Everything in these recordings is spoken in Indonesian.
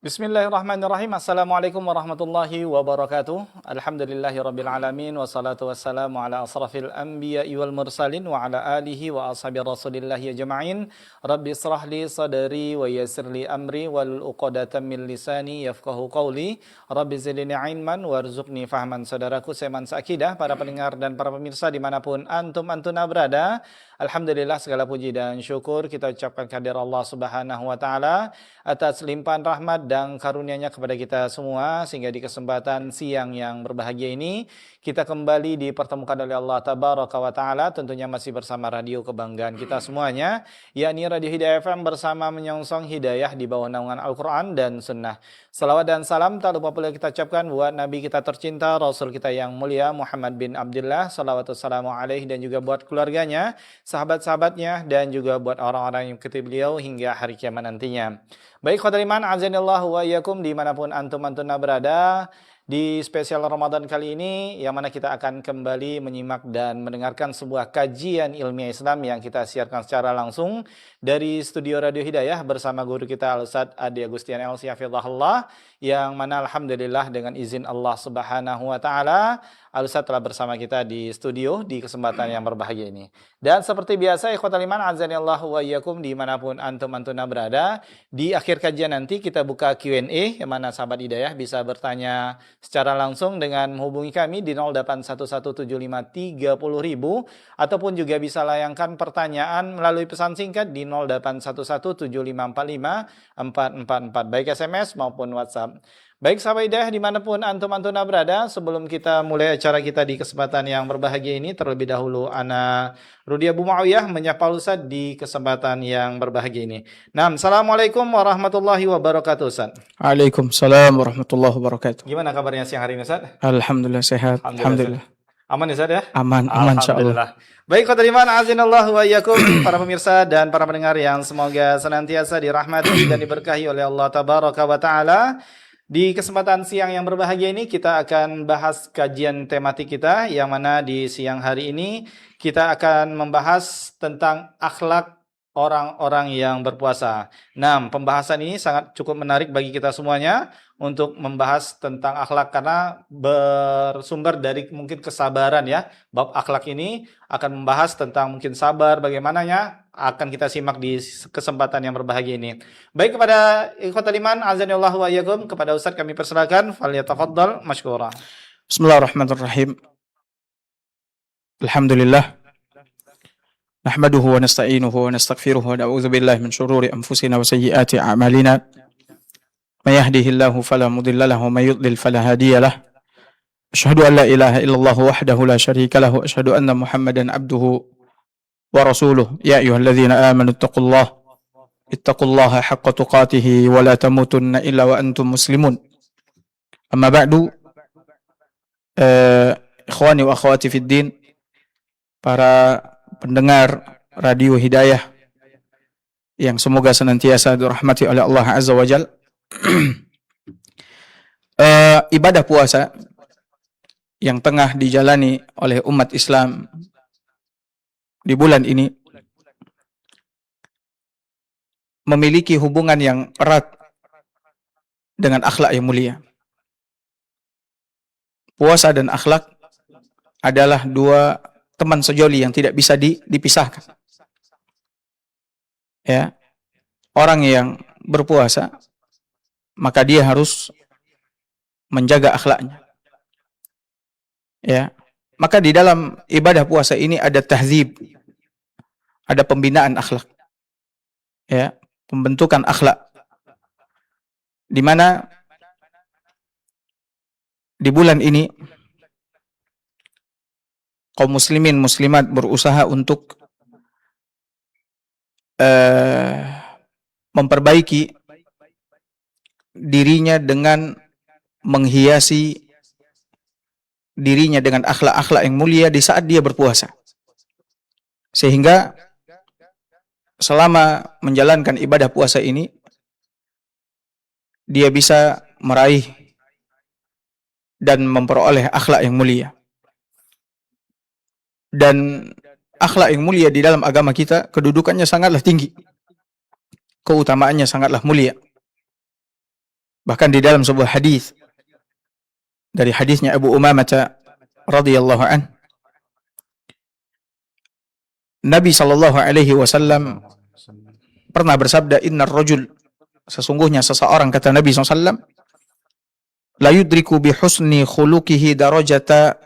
Bismillahirrahmanirrahim. Assalamualaikum warahmatullahi wabarakatuh. Alhamdulillahirabbil alamin wassalatu wassalamu ala asrafil anbiya'i wal mursalin wa ala alihi wa ashabi rasulillahi ajma'in. Rabbi israh li sadri wa yassir li amri wal uqdatam min lisani yafqahu qawli. Rabbi zidni ilman warzuqni fahman. Saudaraku seiman seakidah, para pendengar dan para pemirsa dimanapun antum-antuna berada, alhamdulillah segala puji dan syukur kita ucapkan kehadirat Allah Subhanahu wa taala atas limpahan rahmat dan karunia-Nya kepada kita semua, sehingga di kesempatan siang yang berbahagia ini kita kembali dipertemukan oleh Allah Tabaraka wa Ta'ala, tentunya masih bersama radio kebanggaan kita semuanya, yakni Radio Hidayah FM, bersama menyongsong hidayah di bawah naungan Al-Quran dan Sunnah. Salawat dan salam tak lupa pula kita ucapkan buat Nabi kita tercinta, Rasul kita yang mulia Muhammad bin Abdullah, salawat wassalamu alaihi, dan juga buat keluarganya, sahabat-sahabatnya, dan juga buat orang-orang yang mengikuti beliau hingga hari kiamat nantinya. Baik khotbah iman, azanillahu wa iyyakum, dimanapun antum-antuna berada, di spesial Ramadan kali ini, yang mana kita akan kembali menyimak dan mendengarkan sebuah kajian ilmiah Islam yang kita siarkan secara langsung dari studio Radio Hidayah bersama guru kita Al-Ustadz Adi Agustian LC Hafizahullah, yang mana alhamdulillah dengan izin Allah Subhanahu wa Ta'ala, Al-Ustadz telah bersama kita di studio di kesempatan yang berbahagia ini. Dan seperti biasa, ikhwatal iman, azanillahu wa iyyakum, dimanapun antum-antuna berada, di akhir kajian nanti kita buka Q&A, yang mana sahabat hidayah bisa bertanya secara langsung dengan menghubungi kami di 08117530.000, ataupun juga bisa layangkan pertanyaan melalui pesan singkat di 0811754544, baik SMS maupun WhatsApp. Baik sahabat hidayah dimanapun antum-antuna berada, sebelum kita mulai acara kita di kesempatan yang berbahagia ini, terlebih dahulu ana Rudi Abu Muawiyah menyapa Ustaz di kesempatan yang berbahagia ini. Nah, Assalamualaikum warahmatullahi wabarakatuh Ustaz. Waalaikumsalam warahmatullahi wabarakatuh. Gimana kabarnya siang hari ini Ustaz? Alhamdulillah sehat. Alhamdulillah. Aman ya Ustaz ya? Aman insyaallah. Baik khotbah iman, azinallahu wa iyyakum, para pemirsa dan para pendengar yang semoga senantiasa dirahmati dan diberkahi oleh Allah Tabaraka wa Ta'ala. Di kesempatan siang yang berbahagia ini kita akan bahas kajian tematik kita, yang mana di siang hari ini kita akan membahas tentang akhlak orang-orang yang berpuasa. Nah, pembahasan ini sangat cukup menarik bagi kita semuanya untuk membahas tentang akhlak, karena bersumber dari mungkin kesabaran ya. Bab akhlak ini akan membahas tentang mungkin sabar, bagaimananya akan kita simak di kesempatan yang berbahagia ini. Baik, kepada ikhwatal iman, azanillahu wa iyyakum, kepada Ustaz kami persilakan, falyatafaddal mashkura. Bismillahirrahmanirrahim. Alhamdulillah. Nahmaduhu wa nasta'inuhu wa nastaghfiruhu wa na'udzu billahi min syururi anfusina wa sayyiati a'malina. May yahdihillahu fala mudilla lahu wa may yudlil fala hadiya lahu. Asyhadu an la ilaha illallah wahdahu la syarika lahu wa asyhadu anna Muhammadan abduhu wa rasuluh. Ya ayyuhalladzina amanu ittaqullaha haqqa tuqatih wa la tamutunna illa wa antum muslimun. Amma ba'du, ikhwani wa akhwati fid din, para pendengar Radio Hidayah yang semoga senantiasa dirahmati oleh Allah Azza wa Jalla. Ibadah puasa yang tengah dijalani oleh umat Islam di bulan ini memiliki hubungan yang erat dengan akhlak yang mulia. Puasa dan akhlak adalah dua teman sejoli yang tidak bisa dipisahkan. Ya. Orang yang berpuasa, maka dia harus menjaga akhlaknya. Ya. Maka di dalam ibadah puasa ini ada tahzib, ada pembinaan akhlak. Ya, pembentukan akhlak. Di mana di bulan ini kaum muslimin muslimat berusaha untuk memperbaiki dirinya dengan menghiasi dirinya dengan akhlak-akhlak yang mulia di saat dia berpuasa. Sehingga selama menjalankan ibadah puasa ini dia bisa meraih dan memperoleh akhlak yang mulia. Dan akhlak yang mulia di dalam agama kita kedudukannya sangatlah tinggi. Keutamaannya sangatlah mulia. Bahkan di dalam sebuah hadis dari hadisnya Abu Umamah radhiyallahu an, Nabi sallallahu alaihi wasallam pernah bersabda, "Innar rajul," sesungguhnya seseorang, kata Nabi SAW, "la yudriku bi husni khuluqihi darajata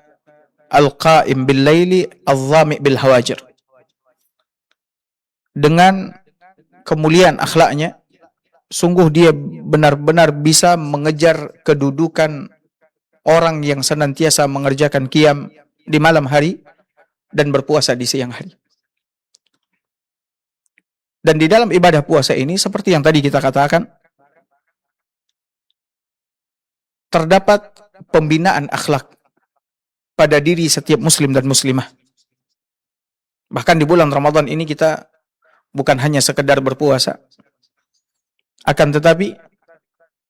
al-qa'im bil laili adh-dhami' bil hawajir." Dengan kemuliaan akhlaknya, sungguh dia benar-benar bisa mengejar kedudukan orang yang senantiasa mengerjakan qiyam di malam hari dan berpuasa di siang hari. Dan di dalam ibadah puasa ini, seperti yang tadi kita katakan, terdapat pembinaan akhlak pada diri setiap muslim dan muslimah. Bahkan di bulan Ramadan ini kita bukan hanya sekedar berpuasa, akan tetapi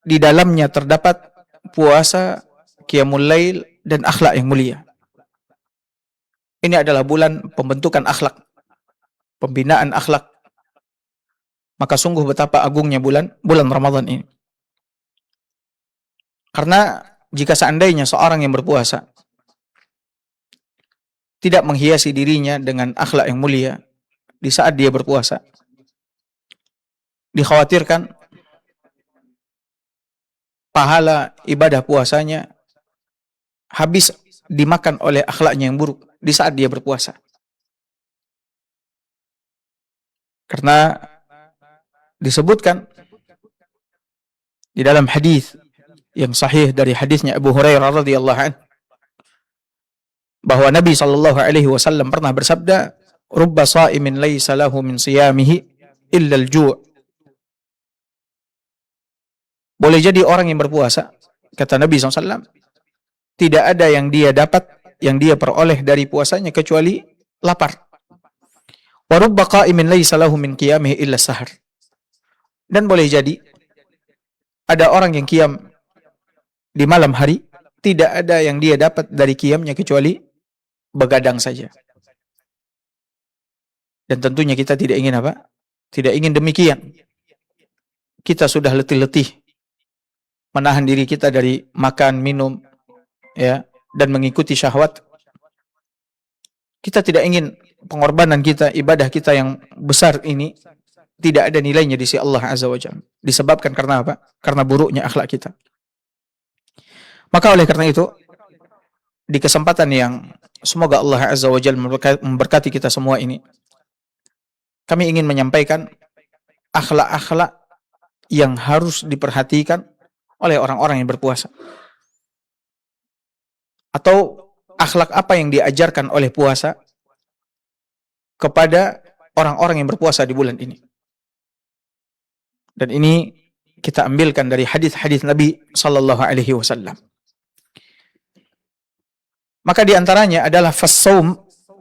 di dalamnya terdapat puasa, qiyamul lail, dan akhlak yang mulia. Ini adalah bulan pembentukan akhlak, pembinaan akhlak. Maka sungguh betapa agungnya bulan Ramadan ini. Karena jika seandainya seorang yang berpuasa tidak menghiasi dirinya dengan akhlak yang mulia di saat dia berpuasa, dikhawatirkan pahala ibadah puasanya habis dimakan oleh akhlaknya yang buruk di saat dia berpuasa. Karena disebutkan di dalam hadis yang sahih dari hadisnya Abu Hurairah radhiyallahu anhu bahwa Nabi sallallahu alaihi wasallam pernah bersabda, "Rubba sha'imin laisa lahu min siyamihi illa al-ju'." Boleh jadi orang yang berpuasa, kata Nabi SAW, tidak ada yang dia dapat, yang dia peroleh dari puasanya kecuali lapar. Wa rubba qa'imin laisa lahu min qiyamihi illa sahar. Dan boleh jadi ada orang yang qiyam di malam hari, tidak ada yang dia dapat dari qiyamnya kecuali begadang saja. Dan tentunya kita tidak ingin apa? Tidak ingin demikian. Kita sudah letih-letih menahan diri kita dari makan, minum, ya, dan mengikuti syahwat. Kita tidak ingin pengorbanan kita, ibadah kita yang besar ini tidak ada nilainya di sisi Allah Azza wa Jalla. Disebabkan karena apa? Karena buruknya akhlak kita. Maka oleh karena itu, di kesempatan yang semoga Allah Azza wa Jalla memberkati kita semua ini, kami ingin menyampaikan akhlak-akhlak yang harus diperhatikan oleh orang-orang yang berpuasa. Atau akhlak apa yang diajarkan oleh puasa kepada orang-orang yang berpuasa di bulan ini. Dan ini kita ambilkan dari hadis-hadis Nabi sallallahu alaihi wasallam. Maka di antaranya adalah fas-shaum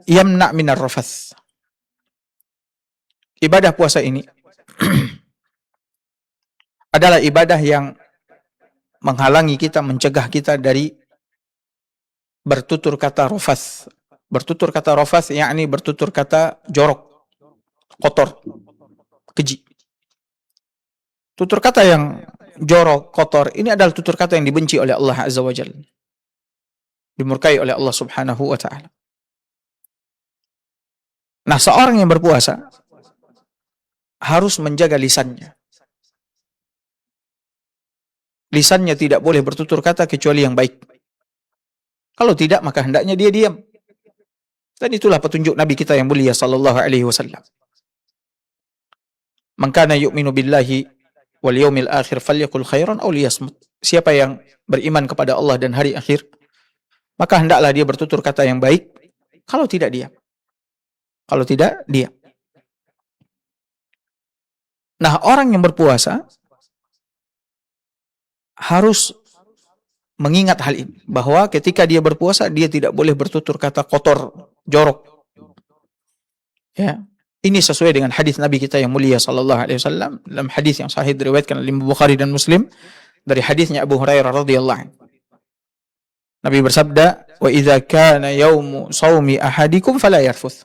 yamna' minar rafath. Ibadah puasa ini adalah ibadah yang menghalangi kita, mencegah kita dari bertutur kata rafath. Bertutur kata rafath yakni bertutur kata jorok, kotor, keji. Tutur kata yang jorok, kotor, ini adalah tutur kata yang dibenci oleh Allah Azza wa Jalla. Dimurkai oleh Allah Subhanahu wa ta'ala. Nah, seorang yang berpuasa harus menjaga lisannya. Lisannya tidak boleh bertutur kata kecuali yang baik. Kalau tidak, maka hendaknya dia diam. Dan itulah petunjuk Nabi kita yang mulia sallallahu alaihi wasallam. Man kana yu'minu billahi wal yaumil akhir falyakul khairan aw liyasmut. Siapa yang beriman kepada Allah dan hari akhir, maka hendaklah dia bertutur kata yang baik. Kalau tidak, diam. Kalau tidak, diam. Nah, orang yang berpuasa harus mengingat hal ini, bahwa ketika dia berpuasa dia tidak boleh bertutur kata kotor, jorok. Ya. Ini sesuai dengan hadis Nabi kita yang mulia sallallahu alaihi wasallam dalam hadis yang sahih diriwayatkan oleh Bukhari dan Muslim dari hadisnya Abu Hurairah radhiyallahu anhu. Nabi bersabda, "Wa idza kana yaumu shaumi ahadikum fala yarfuth."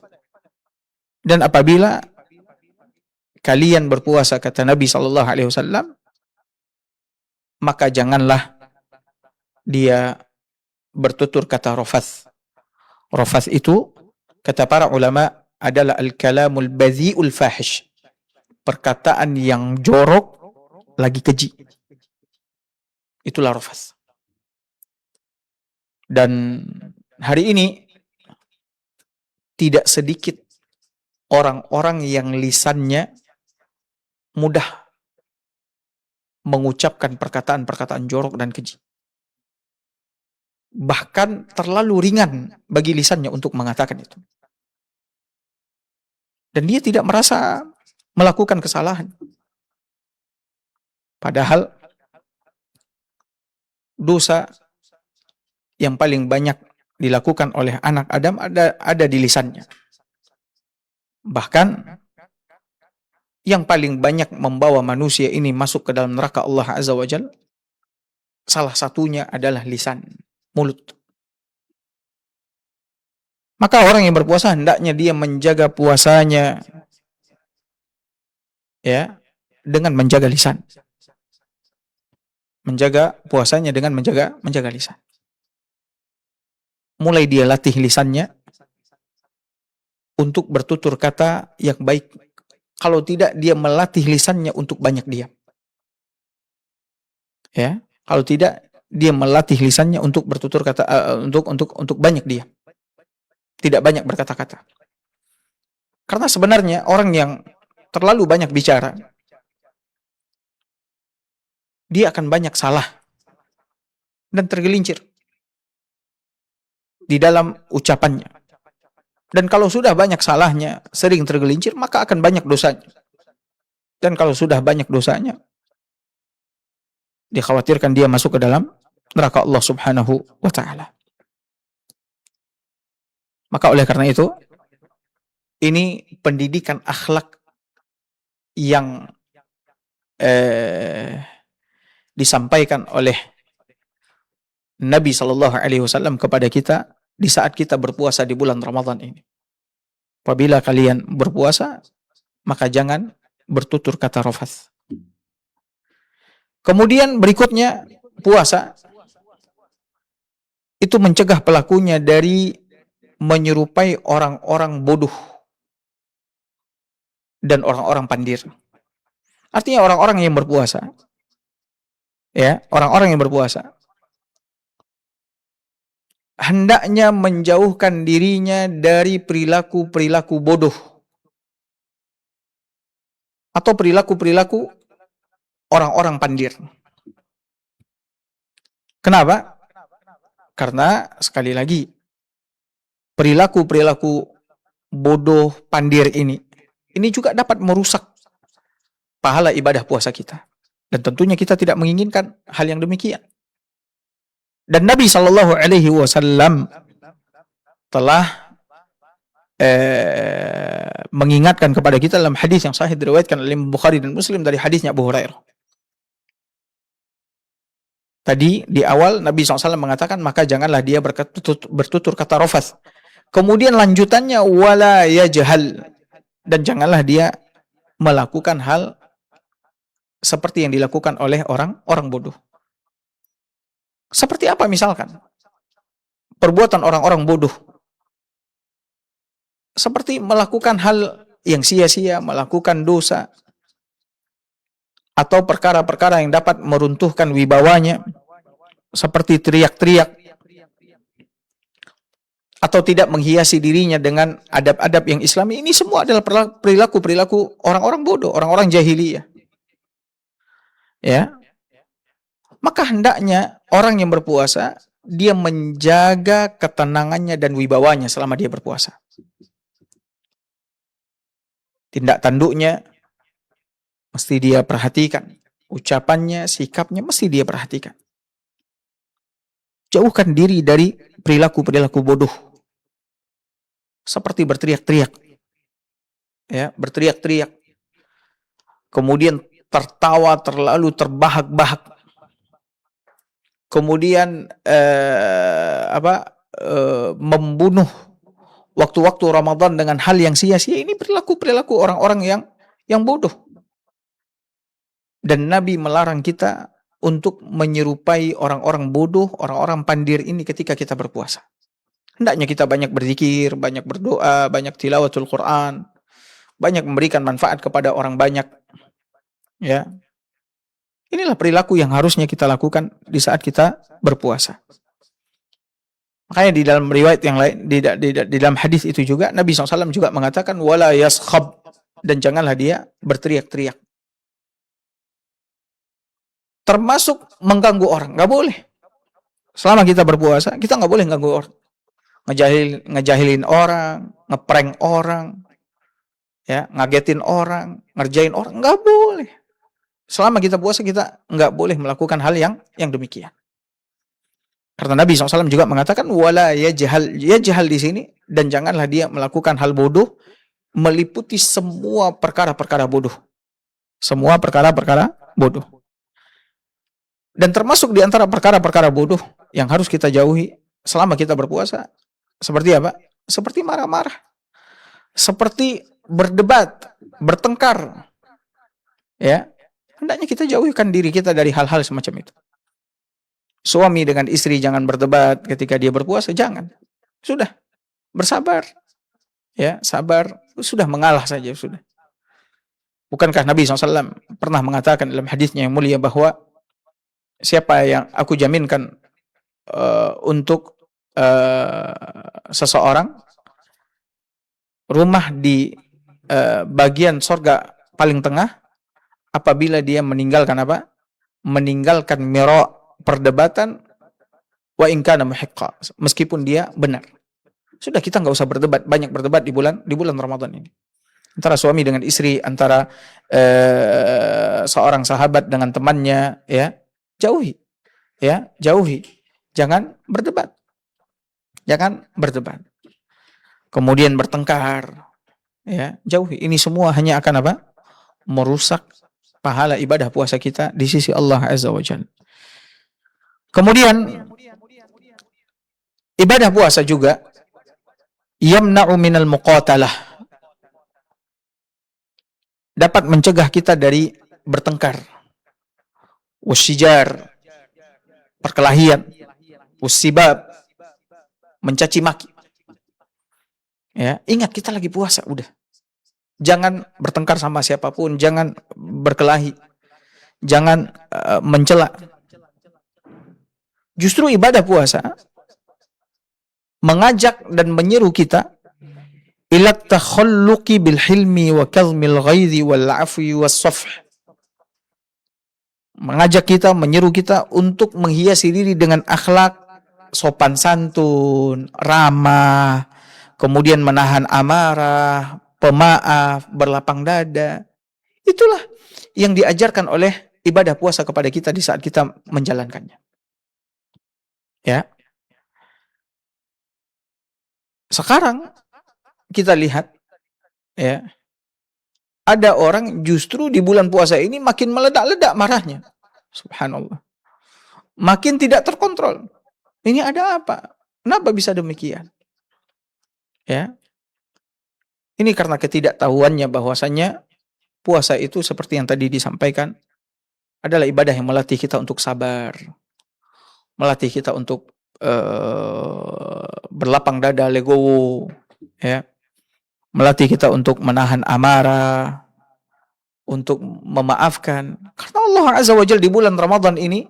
Dan apabila kalian berpuasa, kata Nabi sallallahu alaihi wasallam, maka janganlah dia bertutur kata rafath. Rafath itu, kata para ulama, adalah al-kalamul badhi'ul fahish. Perkataan yang jorok lagi keji. Itulah rafath. Dan hari ini tidak sedikit orang-orang yang lisannya mudah mengucapkan perkataan-perkataan jorok dan keji. Bahkan terlalu ringan bagi lisannya untuk mengatakan itu. Dan dia tidak merasa melakukan kesalahan. Padahal dosa yang paling banyak dilakukan oleh anak Adam ada di lisannya. Bahkan yang paling banyak membawa manusia ini masuk ke dalam neraka Allah Azza wa Jalla, salah satunya adalah lisan, mulut. Maka orang yang berpuasa hendaknya dia menjaga puasanya ya dengan menjaga lisan. Menjaga puasanya dengan menjaga lisan. Mulai dia latih lisannya untuk bertutur kata yang baik. Kalau tidak, dia melatih lisannya untuk banyak diam. Ya, kalau tidak, dia melatih lisannya untuk bertutur kata untuk banyak diam. Tidak banyak berkata-kata. Karena sebenarnya orang yang terlalu banyak bicara, dia akan banyak salah dan tergelincir di dalam ucapannya. Dan kalau sudah banyak salahnya, sering tergelincir, maka akan banyak dosanya. Dan kalau sudah banyak dosanya, dikhawatirkan dia masuk ke dalam neraka Allah Subhanahu wa ta'ala. Maka oleh karena itu, ini pendidikan akhlak yang disampaikan oleh Nabi SAW kepada kita di saat kita berpuasa di bulan Ramadan ini. Apabila kalian berpuasa, maka jangan bertutur kata rafath. Kemudian berikutnya, puasa itu mencegah pelakunya dari menyerupai orang-orang bodoh dan orang-orang pandir. Artinya orang-orang yang berpuasa, ya, orang-orang yang berpuasa hendaknya menjauhkan dirinya dari perilaku-perilaku bodoh atau perilaku-perilaku orang-orang pandir. Kenapa? Karena sekali lagi, perilaku-perilaku bodoh, pandir ini juga dapat merusak pahala ibadah puasa kita. Dan tentunya kita tidak menginginkan hal yang demikian. Dan Nabi SAW telah mengingatkan kepada kita dalam hadis yang sahih diriwayatkan oleh Bukhari dan Muslim dari hadisnya Abu Hurairah. Tadi di awal Nabi SAW mengatakan, maka janganlah dia bertutur kata rafath. Kemudian lanjutannya, wala yajhal, dan janganlah dia melakukan hal seperti yang dilakukan oleh orang bodoh. Seperti apa misalkan? Perbuatan orang-orang bodoh. Seperti melakukan hal yang sia-sia, melakukan dosa, atau perkara-perkara yang dapat meruntuhkan wibawanya, seperti teriak-teriak, atau tidak menghiasi dirinya dengan adab-adab yang Islami. Ini semua adalah perilaku-perilaku orang-orang bodoh, orang-orang jahiliyah. Ya. Maka hendaknya orang yang berpuasa, dia menjaga ketenangannya dan wibawanya selama dia berpuasa. Tindak tanduknya mesti dia perhatikan. Ucapannya, sikapnya mesti dia perhatikan. Jauhkan diri dari perilaku-perilaku bodoh. Seperti berteriak-teriak. Ya, berteriak-teriak. Kemudian tertawa terlalu terbahak-bahak. Kemudian membunuh waktu-waktu Ramadan dengan hal yang sia-sia. Ini perilaku orang-orang yang bodoh. Dan Nabi melarang kita untuk menyerupai orang-orang bodoh, orang-orang pandir ini ketika kita berpuasa. Hendaknya kita banyak berzikir, banyak berdoa, banyak tilawatul Quran, banyak memberikan manfaat kepada orang banyak. Ya, inilah perilaku yang harusnya kita lakukan di saat kita berpuasa. Makanya di dalam riwayat yang lain, di dalam hadis itu juga Nabi SAW juga mengatakan wala yaskhab, dan janganlah dia berteriak-teriak. Termasuk mengganggu orang, nggak boleh. Selama kita berpuasa, kita nggak boleh ganggu orang, ngejahilin orang, ngeprank orang, ya, ngagetin orang, ngerjain orang, nggak boleh. Selama kita puasa, kita nggak boleh melakukan hal yang demikian. Karena Nabi SAW juga mengatakan wala yajhal di sini, dan janganlah dia melakukan hal bodoh, meliputi semua perkara-perkara bodoh. Semua perkara-perkara bodoh. Dan termasuk di antara perkara-perkara bodoh yang harus kita jauhi selama kita berpuasa, seperti apa? Seperti marah-marah, seperti berdebat, bertengkar. Ya, hendaknya kita jauhkan diri kita dari hal-hal semacam itu. Suami dengan istri jangan berdebat ketika dia berpuasa, jangan. Sudah, bersabar. Ya, sabar, sudah, mengalah saja sudah. Bukankah Nabi SAW pernah mengatakan dalam hadisnya yang mulia bahwa siapa yang aku jaminkan untuk seseorang rumah di bagian sorga paling tengah apabila dia meninggalkan apa? Meninggalkan mira', perdebatan, wa in kana muhiqqa, meskipun dia benar. Sudah, kita nggak usah berdebat, banyak berdebat di bulan Ramadan ini. Antara suami dengan istri, antara seorang sahabat dengan temannya, ya, jauhi. Ya, jauhi. Jangan berdebat. Jangan berdebat. Kemudian bertengkar. Ya, jauhi. Ini semua hanya akan apa? Merusak pahala ibadah puasa kita di sisi Allah Azza wa Jalla. Kemudian ibadah puasa juga yamna'u minal muqatalah, dapat mencegah kita dari bertengkar, wasyijar, perkelahian, wasibab, mencaci maki. Ya, ingat kita lagi puasa, udah. Jangan bertengkar sama siapapun, jangan berkelahi, jangan mencela. Justru ibadah puasa mengajak dan menyeru kita ila takhalluqi bil hilmi wa kadhmil ghaidhi wal afwi was safh. Mengajak kita, menyeru kita untuk menghiasi diri dengan akhlak sopan santun, ramah, kemudian menahan amarah, pemaaf, berlapang dada. Itulah yang diajarkan oleh ibadah puasa kepada kita di saat kita menjalankannya. Ya. Sekarang kita lihat, ya, ada orang justru di bulan puasa ini makin meledak-ledak marahnya. Subhanallah. Makin tidak terkontrol. Ini ada apa? Kenapa bisa demikian? Ya. Ini karena ketidaktahuannya bahwasannya puasa itu seperti yang tadi disampaikan adalah ibadah yang melatih kita untuk sabar. Melatih kita untuk berlapang dada, legowo, ya. Melatih kita untuk menahan amarah, untuk memaafkan. Karena Allah Azza wa Jalla di bulan Ramadan ini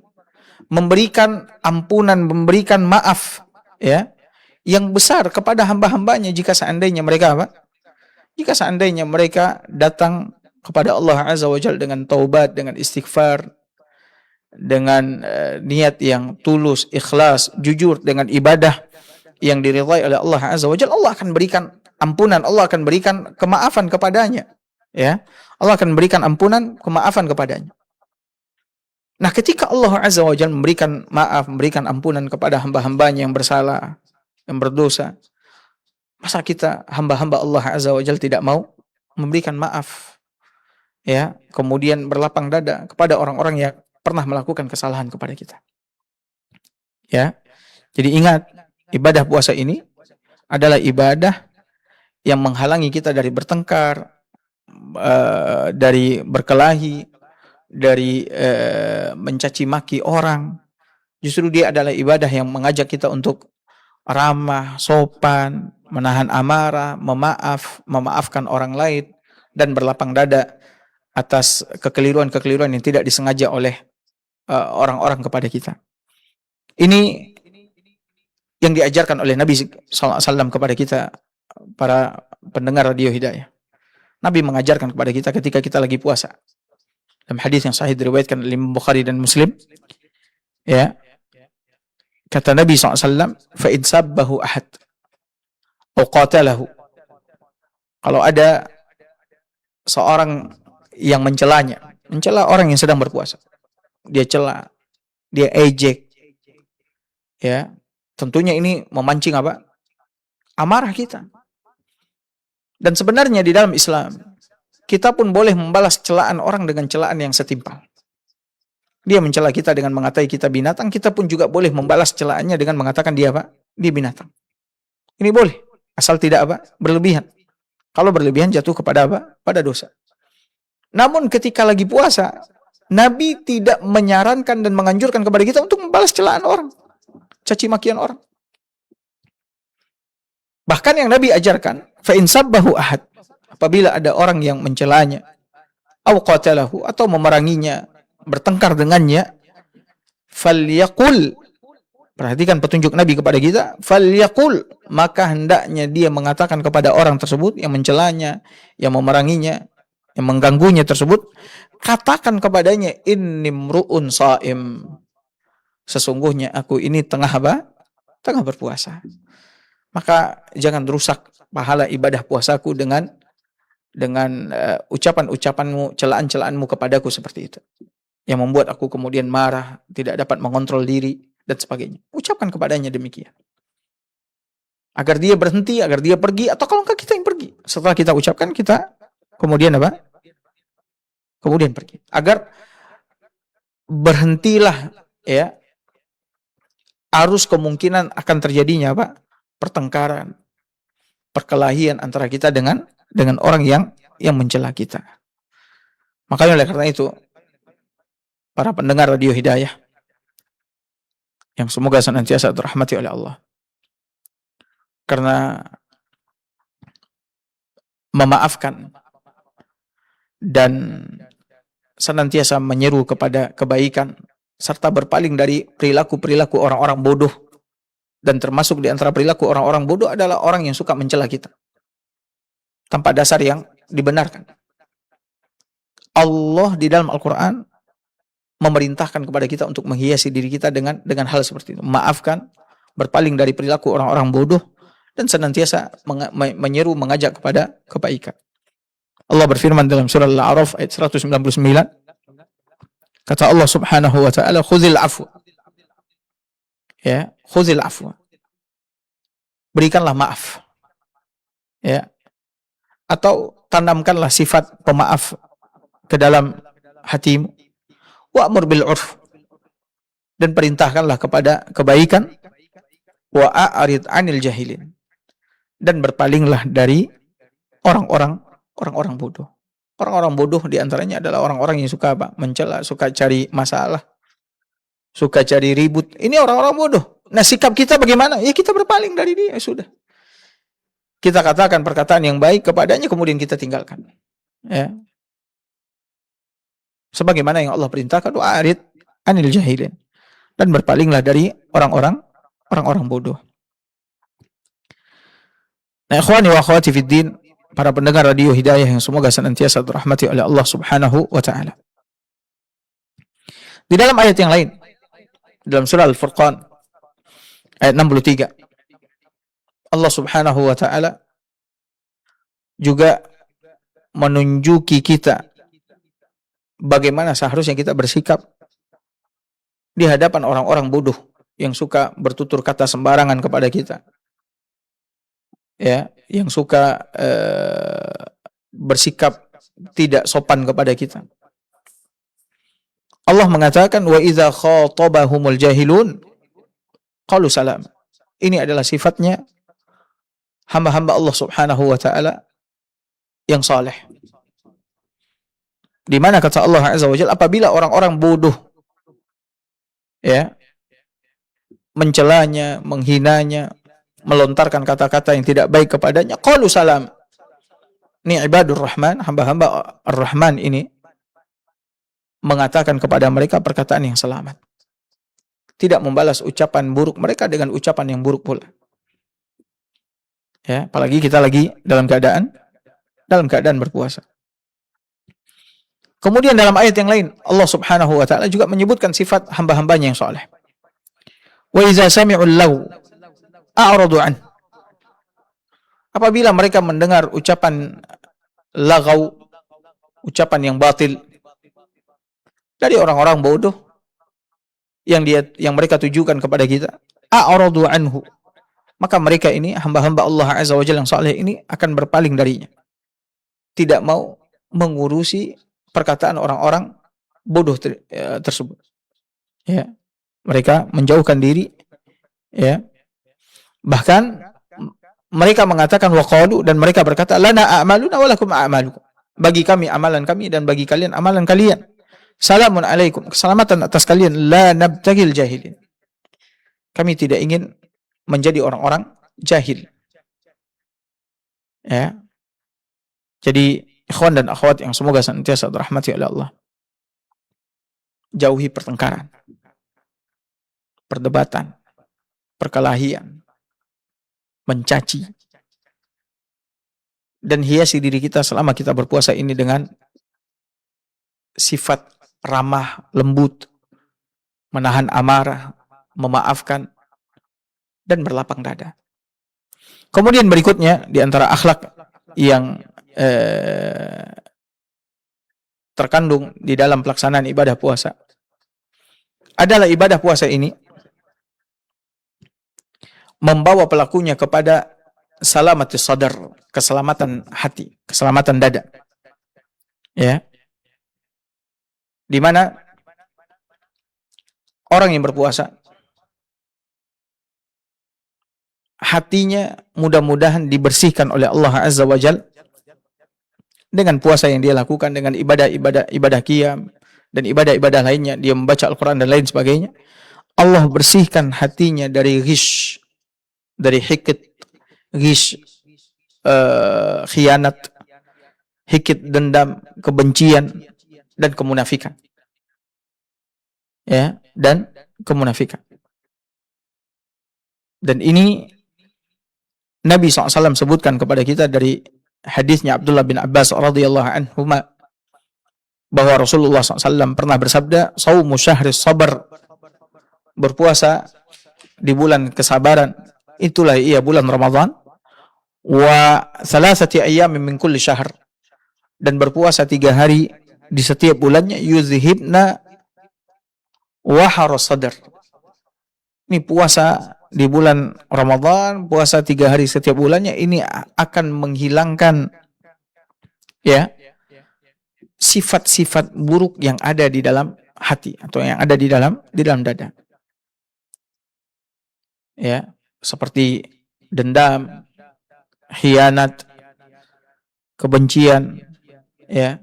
memberikan ampunan, memberikan maaf, ya, yang besar kepada hamba-hambanya jika seandainya mereka apa? Jika seandainya mereka datang kepada Allah Azza wa Jalla dengan taubat, dengan istighfar, dengan niat yang tulus, ikhlas, jujur, dengan ibadah yang diridhai oleh Allah Azza wa Jalla, Allah akan berikan ampunan, Allah akan berikan kemaafan kepadanya. Ya, Allah akan berikan ampunan, kemaafan kepadanya. Nah, ketika Allah Azza wa Jalla memberikan maaf, memberikan ampunan kepada hamba-hambanya yang bersalah, yang berdosa, masa kita hamba-hamba Allah Azza wa Jalla tidak mau memberikan maaf, ya, kemudian berlapang dada kepada orang-orang yang pernah melakukan kesalahan kepada kita. Ya. Jadi ingat, ibadah puasa ini adalah ibadah yang menghalangi kita dari bertengkar, dari berkelahi, dari mencaci maki orang. Justru dia adalah ibadah yang mengajak kita untuk ramah, sopan, menahan amarah, memaafkan orang lain, dan berlapang dada atas kekeliruan-kekeliruan yang tidak disengaja oleh orang-orang kepada kita. Ini yang diajarkan oleh Nabi SAW kepada kita, para pendengar radio Hidayah. Nabi mengajarkan kepada kita ketika kita lagi puasa. Dalam hadis yang sahih diriwayatkan oleh Imam Bukhari dan Muslim, ya, kata Nabi SAW, فَإِنْ سَبَّهُ أَحَدْ أَوْ قَاتَلَهُ, kalau ada seorang yang mencela orang yang sedang berpuasa, dia cela, dia ejek, ya, tentunya ini memancing apa? Amarah kita. Dan sebenarnya di dalam Islam, kita pun boleh membalas celaan orang dengan celaan yang setimpal. Dia mencela kita dengan mengatai kita binatang, kita pun juga boleh membalas celaannya dengan mengatakan dia apa? Dia binatang. Ini boleh, asal tidak apa? Berlebihan. Kalau berlebihan jatuh kepada apa? Pada dosa. Namun ketika lagi puasa, Nabi tidak menyarankan dan menganjurkan kepada kita untuk membalas celaan orang, caci makian orang. Bahkan yang Nabi ajarkan, fa in sabbahu ahad, apabila ada orang yang mencelanya, aw qatalahu, atau memeranginya, bertengkar dengannya, falyaqul, perhatikan petunjuk Nabi kepada kita, falyaqul, maka hendaknya dia mengatakan kepada orang tersebut yang mencelanya, yang memeranginya, yang mengganggunya tersebut, katakan kepadanya, inni mru'un shaim, sesungguhnya aku ini tengah apa? Tengah berpuasa. Maka jangan rusak pahala ibadah puasaku dengan ucapan-ucapanmu, celaan-celaanmu kepadaku seperti itu, yang membuat aku kemudian marah, tidak dapat mengontrol diri, dan sebagainya. Ucapkan kepadanya demikian, agar dia berhenti, agar dia pergi, atau kalau enggak kita yang pergi. Setelah kita ucapkan, kita kemudian apa? Kemudian pergi. Agar berhentilah, ya, arus kemungkinan akan terjadinya apa? Pertengkaran, perkelahian antara kita dengan orang yang mencela kita. Makanya oleh karena itu, para pendengar radio Hidayah yang semoga senantiasa dirahmati oleh Allah, karena memaafkan dan senantiasa menyeru kepada kebaikan serta berpaling dari perilaku-perilaku orang-orang bodoh, dan termasuk di antara perilaku orang-orang bodoh adalah orang yang suka mencela kita tanpa dasar yang dibenarkan. Allah di dalam Al-Quran memerintahkan kepada kita untuk menghiasi diri kita dengan hal seperti itu. Maafkan, berpaling dari perilaku orang-orang bodoh, dan senantiasa menyeru, mengajak kepada kebaikan. Allah berfirman dalam surah Al-A'raf ayat 199, kata Allah Subhanahu wa taala, khudhil afwa. Ya, khudhil afwa. Berikanlah maaf. Ya. Atau tanamkanlah sifat pemaaf ke dalam hatimu. Wa'mur bil 'urf. Dan perintahkanlah kepada kebaikan. Wa a'rid 'anil jahilin. Dan berpalinglah dari orang-orang bodoh. Orang-orang bodoh diantaranya adalah orang-orang yang suka apa? Mencela, suka cari masalah, suka cari ribut. Ini orang-orang bodoh. Nah, sikap kita bagaimana? Ya kita berpaling dari dia, sudah. Kita katakan perkataan yang baik kepadanya, kemudian kita tinggalkan. Ya. Sebagaimana yang Allah perintahkan, wa'arid anil jahilin. Dan berpalinglah dari orang-orang bodoh. Nah, ikhwani wa akhwati fid din, para pendengar radio Hidayah yang semoga senantiasa dirahmati oleh Allah Subhanahu wa taala. Di dalam ayat yang lain, dalam surah Al-Furqan ayat 63, Allah Subhanahu wa taala juga menunjuki kita bagaimana seharusnya kita bersikap di hadapan orang-orang bodoh yang suka bertutur kata sembarangan kepada kita. Ya, yang suka bersikap tidak sopan kepada kita. Allah mengatakan, wa idza khatabahumul jahilun qalu salam. Ini adalah sifatnya hamba-hamba Allah Subhanahu wa taala yang saleh. Di mana kata Allah Azza wa Jalla, apabila orang-orang bodoh ya mencelanya, menghinanya, melontarkan kata-kata yang tidak baik kepadanya, qalu salam. Ini ibadur rahman, hamba-hamba ar-Rahman ini mengatakan kepada mereka perkataan yang selamat. Tidak membalas ucapan buruk mereka dengan ucapan yang buruk pula. Ya, apalagi kita lagi dalam keadaan berpuasa. Kemudian dalam ayat yang lain, Allah Subhanahu wa taala juga menyebutkan sifat hamba-hambanya yang saleh. Wa iza sami'ul law a'radu an. Apabila mereka mendengar ucapan lagaw, ucapan yang batil dari orang-orang bodoh yang mereka tujukan kepada kita, a'radu anhu. Maka mereka ini, hamba-hamba Allah Azza wa Jalla yang saleh ini akan berpaling darinya. Tidak mau mengurusi perkataan orang-orang bodoh tersebut. Ya. Mereka menjauhkan diri, ya. Bahkan mereka mengatakan waqalu, dan mereka berkata lana a'maluna wa lakum a'malukum. Bagi kami amalan kami dan bagi kalian amalan kalian. Salamun alaikum, keselamatan atas kalian, la nabtagil jahilin. Kami tidak ingin menjadi orang-orang jahil. Ya. Jadi ikhwan dan akhwat yang semoga senantiasa dirahmati oleh Allah, jauhi pertengkaran, perdebatan, perkelahian, mencaci, dan hiasi diri kita selama kita berpuasa ini dengan sifat ramah, lembut, menahan amarah, memaafkan, dan berlapang dada. Kemudian berikutnya di antara akhlak yang terkandung di dalam pelaksanaan ibadah puasa adalah ibadah puasa ini membawa pelakunya kepada salamatus sadar, keselamatan hati, keselamatan dada. Ya. Di mana orang yang berpuasa hatinya mudah-mudahan dibersihkan oleh Allah Azza wa Jalla dengan puasa yang dia lakukan, dengan ibadah qiyam dan ibadah-ibadah lainnya, dia membaca Al-Quran dan lain sebagainya. Allah bersihkan hatinya dari ghish, dari hikit, ghish, khianat, hikit, dendam, kebencian, dan kemunafikan. Ya, dan kemunafikan. Dan ini Nabi SAW sebutkan kepada kita dari hadisnya Abdullah bin Abbas radhiyallahu anhu bahwa Rasulullah SAW pernah bersabda, "Shaumu syahris sabar." Berpuasa di bulan kesabaran, itulah ia bulan Ramadan. Wa thalathati ayyamin min kulli syahr. Dan berpuasa 3 hari di setiap bulannya, yuzhibna wahar sadar. Ini puasa di bulan Ramadan, puasa 3 hari setiap bulannya, ini akan menghilangkan ya sifat-sifat buruk yang ada di dalam hati atau yang ada di dalam dada. Ya, seperti dendam, khianat, kebencian, ya.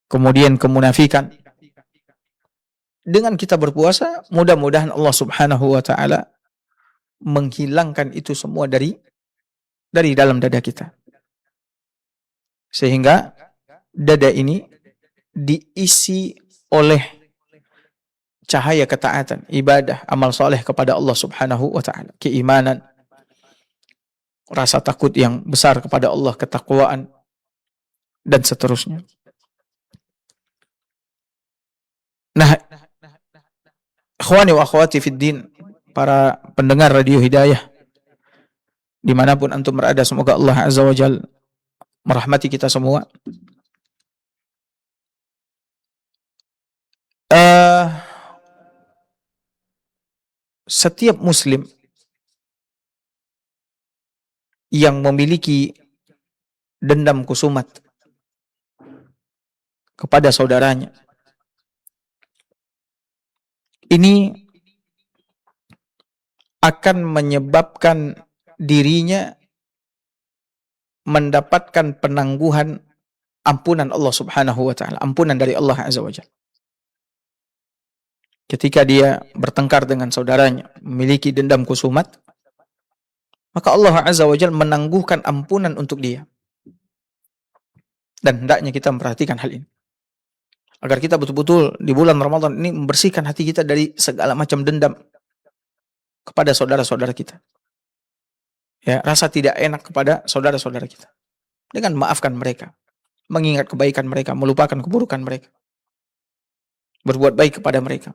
Kemudian kemunafikan. Dengan kita berpuasa, mudah-mudahan Allah Subhanahu wa taala menghilangkan itu semua dari dalam dada kita. Sehingga dada ini diisi oleh cahaya ketaatan, ibadah, amal soleh kepada Allah Subhanahu wa taala, keimanan, rasa takut yang besar kepada Allah, ketakwaan, dan seterusnya. Nah, ikhwani wa akhwati fid din, para pendengar Radio Hidayah dimanapun antum berada, semoga Allah Azza wa Jalla merahmati kita semua. Setiap muslim yang memiliki dendam kusumat kepada saudaranya, ini akan menyebabkan dirinya mendapatkan penangguhan ampunan Allah Subhanahu wa taala, ampunan dari Allah Azza wa Jalla. Ketika dia bertengkar dengan saudaranya, memiliki dendam kusumat, maka Allah Azza wa Jalla menangguhkan ampunan untuk dia. Dan hendaknya kita memperhatikan hal ini, agar kita betul-betul di bulan Ramadan ini membersihkan hati kita dari segala macam dendam kepada saudara-saudara kita. Ya, rasa tidak enak kepada saudara-saudara kita. Dengan maafkan mereka, mengingat kebaikan mereka, melupakan keburukan mereka. Berbuat baik kepada mereka.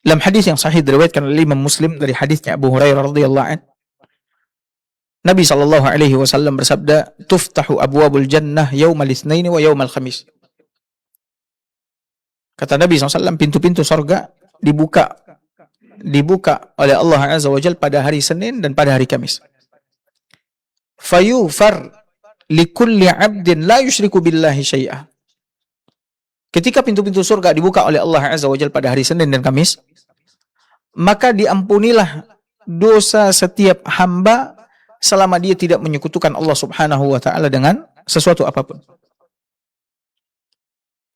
Dalam hadis yang sahih diriwayatkan oleh Imam Muslim dari hadisnya Abu Hurairah radhiyallahu anhu, Nabi sallallahu alaihi wasallam bersabda, "Tuftahu abwabul jannah yaumal itsnain wa yaumal khamis." Kata Nabi SAW, pintu-pintu surga dibuka oleh Allah Azza wa Jalla pada hari Senin dan pada hari Kamis. Fayufar likulli 'abdin la yusyriku billahi syai'a. Ketika pintu-pintu surga dibuka oleh Allah Azza wa Jalla pada hari Senin dan Kamis, maka diampunilah dosa setiap hamba selama dia tidak menyekutukan Allah Subhanahu wa taala dengan sesuatu apapun.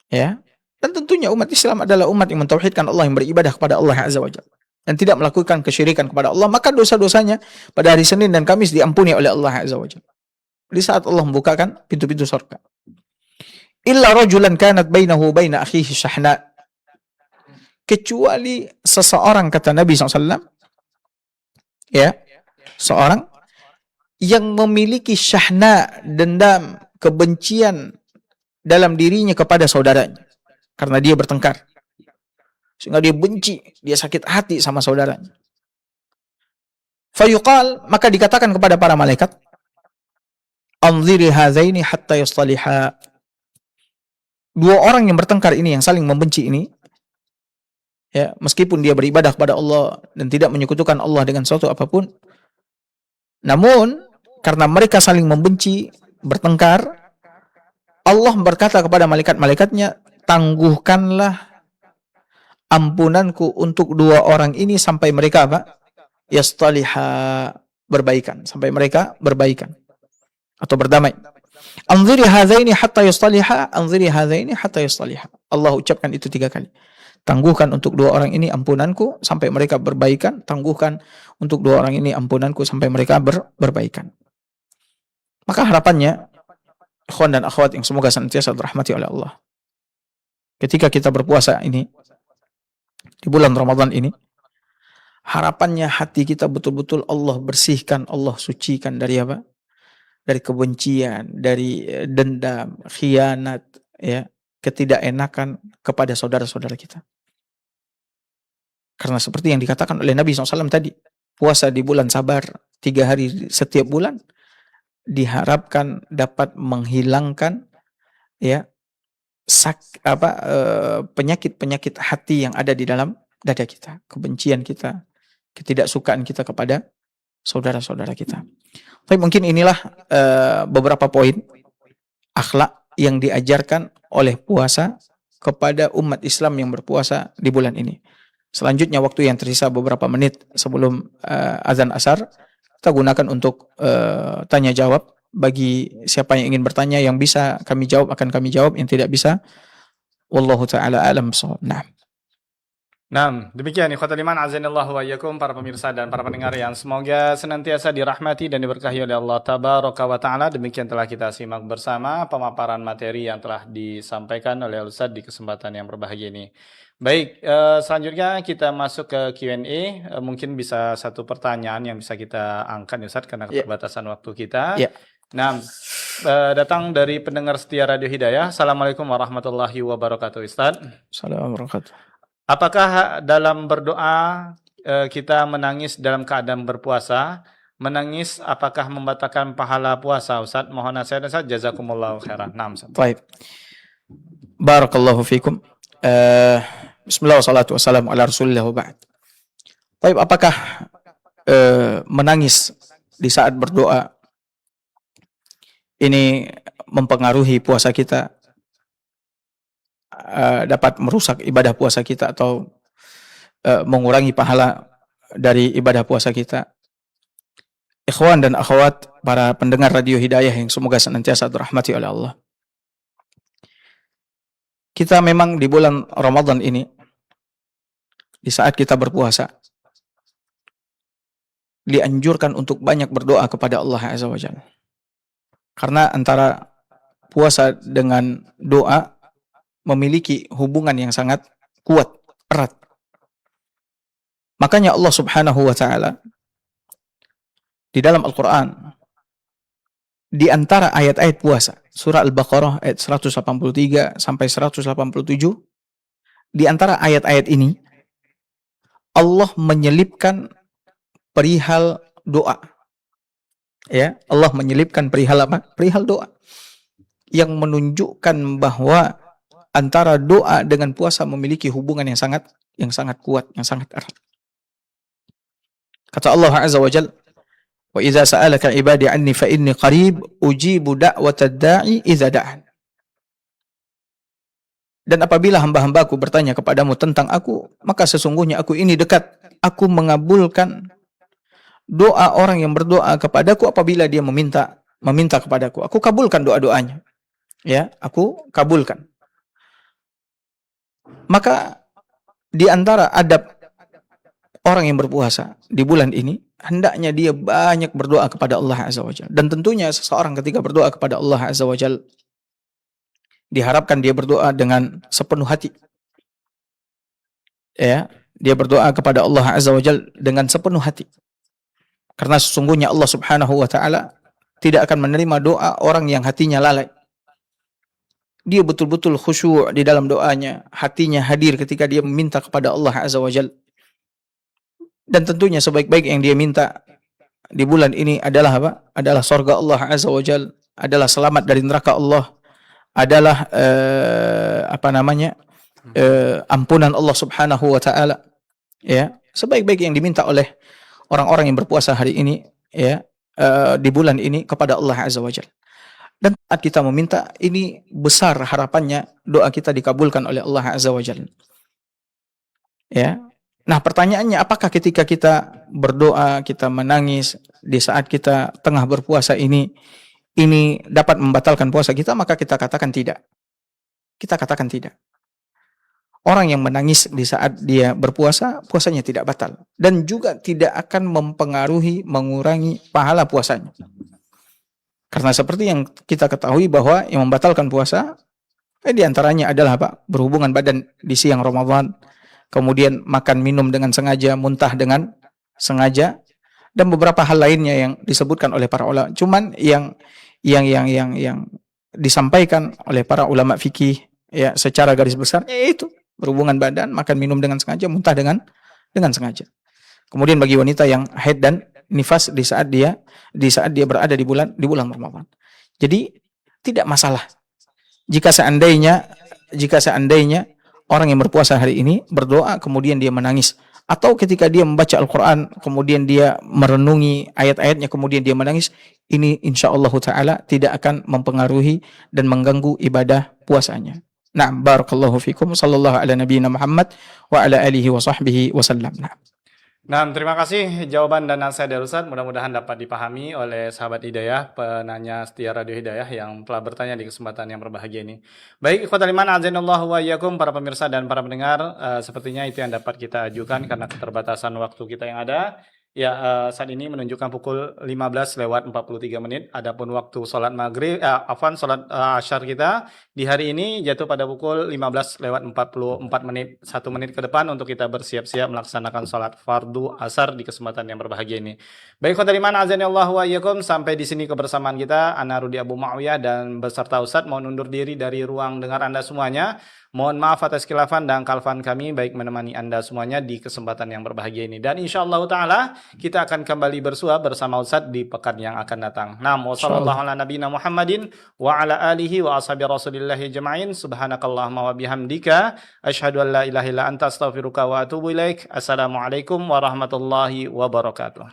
Ya. Dan tentunya umat Islam adalah umat yang mentauhidkan Allah, yang beribadah kepada Allah Azza wa Jalla dan tidak melakukan kesyirikan kepada Allah, maka dosa-dosanya pada hari Senin dan Kamis diampuni oleh Allah Azza wa Jalla. Di saat Allah membukakan pintu-pintu surga. Illa rajulan kanat bainahu baina akhihi syahna. Kecuali seseorang, kata Nabi SAW, ya, seorang yang memiliki syahna, dendam, kebencian dalam dirinya kepada saudaranya. Karena dia bertengkar. Sehingga dia benci, dia sakit hati sama saudaranya. Fayuqal, maka dikatakan kepada para malaikat, anziri hadzaini hatta yastaliha. Dua orang yang bertengkar ini, yang saling membenci ini, ya, meskipun dia beribadah kepada Allah dan tidak menyekutukan Allah dengan sesuatu apapun, namun karena mereka saling membenci, bertengkar, Allah berkata kepada malaikat-malaikatnya, tangguhkanlah ampunanku untuk dua orang ini sampai mereka apa? Yastaliha, berbaikan, sampai mereka berbaikan atau berdamai. Anziri hadzaini hatta yastaliha, anziri hadzaini hatta yastaliha. Allah ucapkan itu 3 kali. Tangguhkan untuk dua orang ini ampunanku sampai mereka berbaikan, tangguhkan untuk dua orang ini ampunanku sampai mereka berbaikan. Maka harapannya, ikhwan dan akhwat yang semoga senantiasa dirahmati oleh Allah, ketika kita berpuasa ini di bulan Ramadan ini, harapannya hati kita betul-betul Allah bersihkan, Allah sucikan dari apa? Dari kebencian, dari dendam, khianat, ya, ketidakenakan kepada saudara-saudara kita. Karena seperti yang dikatakan oleh Nabi SAW tadi, puasa di bulan Sabar 3 hari setiap bulan diharapkan dapat menghilangkan, ya, penyakit-penyakit hati yang ada di dalam dada kita, kebencian kita, ketidaksukaan kita kepada saudara-saudara kita. Tapi mungkin inilah beberapa poin akhlak yang diajarkan oleh puasa kepada umat Islam yang berpuasa di bulan ini. Selanjutnya, waktu yang tersisa beberapa menit sebelum azan asar, kita gunakan untuk tanya jawab. Bagi siapa yang ingin bertanya, yang bisa kami jawab akan kami jawab, yang tidak bisa, wallahu ta'ala alam bissawab. Nah, demikian ikhwatul iman azanillahu wa iyyakum, para pemirsa dan para pendengar yang semoga senantiasa dirahmati dan diberkahi oleh Allah tabaraka wa taala. Demikian telah kita simak bersama pemaparan materi yang telah disampaikan oleh Ustaz di kesempatan yang berbahagia ini. Baik, selanjutnya kita masuk ke Q&A. Mungkin bisa satu pertanyaan yang bisa kita angkat Ustaz karena keterbatasan waktu kita. Nah, datang dari pendengar setia Radio Hidayah. Assalamualaikum warahmatullahi wabarakatuh, Ustaz. Assalamualaikum warahmatullahi wabarakatuh. Apakah dalam berdoa kita menangis dalam keadaan berpuasa? Menangis apakah membatalkan pahala puasa, Ustaz? Mohon nasihat Ustaz. Jazakumullahu khairan. Naam, Ustaz. Baik. Barakallahu fikum. Bismillah wassalatu wassalamu ala Rasulillah wa ba'd. Baik, apakah menangis di saat berdoa ini mempengaruhi puasa kita, dapat merusak ibadah puasa kita atau mengurangi pahala dari ibadah puasa kita? ikhwan dan akhwat, para pendengar Radio Hidayah yang semoga senantiasa dirahmati oleh Allah. Kita memang di bulan Ramadan ini, di saat kita berpuasa, dianjurkan untuk banyak berdoa kepada Allah Azza wa Jalla. Karena antara puasa dengan doa memiliki hubungan yang sangat kuat, erat. Makanya Allah Subhanahu wa taala di dalam Al-Qur'an, di antara ayat-ayat puasa, surah Al-Baqarah ayat 183 sampai 187, di antara ayat-ayat ini Allah menyelipkan perihal doa. Ya, Allah menyelipkan perihal apa? Perihal doa. Yang menunjukkan bahwa antara doa dengan puasa memiliki hubungan yang sangat kuat, yang sangat erat. Kata Allah Azza wa Jalla, "Wa idza sa'alaka 'ibadi 'anni fa inni qarib ujibu da'watad da'i idza da'an." Dan apabila hamba-hambaku bertanya kepadamu tentang aku, maka sesungguhnya aku ini dekat. Aku mengabulkan doa orang yang berdoa kepadaku apabila dia meminta kepadaku. Aku kabulkan doa-doanya. Ya, aku kabulkan. Maka di antara adab orang yang berpuasa di bulan ini, hendaknya dia banyak berdoa kepada Allah Azza wa Jalla. Dan tentunya seseorang ketika berdoa kepada Allah Azza wa Jalla, diharapkan dia berdoa dengan sepenuh hati. Ya, dia berdoa kepada Allah Azza wa Jalla dengan sepenuh hati. Karena sesungguhnya Allah Subhanahu wa taala tidak akan menerima doa orang yang hatinya lalai. Dia betul-betul khusyuk di dalam doanya, hatinya hadir ketika dia meminta kepada Allah Azza wa Jalla. Dan tentunya sebaik-baik yang dia minta di bulan ini adalah apa? Adalah surga Allah Azza wa Jalla, adalah selamat dari neraka Allah, adalah ampunan Allah Subhanahu wa taala. Ya, sebaik-baik yang diminta oleh orang-orang yang berpuasa hari ini, ya, di bulan ini kepada Allah Azza wa Jalla. Dan saat kita meminta, ini besar harapannya doa kita dikabulkan oleh Allah Azza wa Jalla. Ya. Nah, pertanyaannya, apakah ketika kita berdoa, kita menangis di saat kita tengah berpuasa ini dapat membatalkan puasa kita? Maka kita katakan tidak. Kita katakan tidak. Orang yang menangis di saat dia berpuasa, puasanya tidak batal. Dan juga tidak akan mengurangi pahala puasanya. Karena seperti yang kita ketahui bahwa yang membatalkan puasa, di antaranya adalah apa? Berhubungan badan di siang Ramadan, kemudian makan minum dengan sengaja, muntah dengan sengaja, dan beberapa hal lainnya yang disebutkan oleh para ulama. Cuman yang disampaikan oleh para ulama fikih, ya, secara garis besar, itu berhubungan badan, makan minum dengan sengaja, muntah dengan sengaja. Kemudian bagi wanita yang haid dan nifas di saat dia berada di bulan Ramadan. Jadi tidak masalah jika seandainya orang yang berpuasa hari ini berdoa kemudian dia menangis, atau ketika dia membaca Al-Qur'an kemudian dia merenungi ayat-ayatnya kemudian dia menangis, ini insyaallah taala tidak akan mempengaruhi dan mengganggu ibadah puasanya. Na'am, barakallahu fikum, sallallahu ala nabiyina Muhammad wa ala alihi wa sahbihi wasallam. Nah, terima kasih jawaban dan nasihat dari Ustaz. Mudah-mudahan dapat dipahami oleh sahabat Hidayah, penanya setia Radio Hidayah yang telah bertanya di kesempatan yang berbahagia ini. Baik, ikhwatal iman, azanallahu wa iyyakum, para pemirsa dan para pendengar, sepertinya itu yang dapat kita ajukan karena keterbatasan waktu kita yang ada. Ya, saat ini menunjukkan pukul 15:43. Adapun waktu sholat maghrib, sholat asyar kita di hari ini jatuh pada pukul 15:44. 1 menit ke depan untuk kita bersiap-siap melaksanakan sholat fardu asar di kesempatan yang berbahagia ini. Baik, khotbah iman, azanillahu wa iyyakum, sampai di sini kebersamaan kita. Ana Rudi Abu Muawiyah dan beserta Ustadz mau undur diri dari ruang dengar Anda semuanya. Mohon maaf atas khilafan dan kalfan kami baik menemani Anda semuanya di kesempatan yang berbahagia ini. Dan insyaallah taala kita akan kembali bersua bersama Ustadz di pekan yang akan datang. Naam, wassallallahu ala nabiyina Muhammadin wa ala alihi wa ashabi rasulillahi jama'in. Subhanakallahumma wa bihamdika asyhadu an la ilaha illa anta astaghfiruka wa atubu ilaik. Assalamualaikum warahmatullahi wabarakatuh.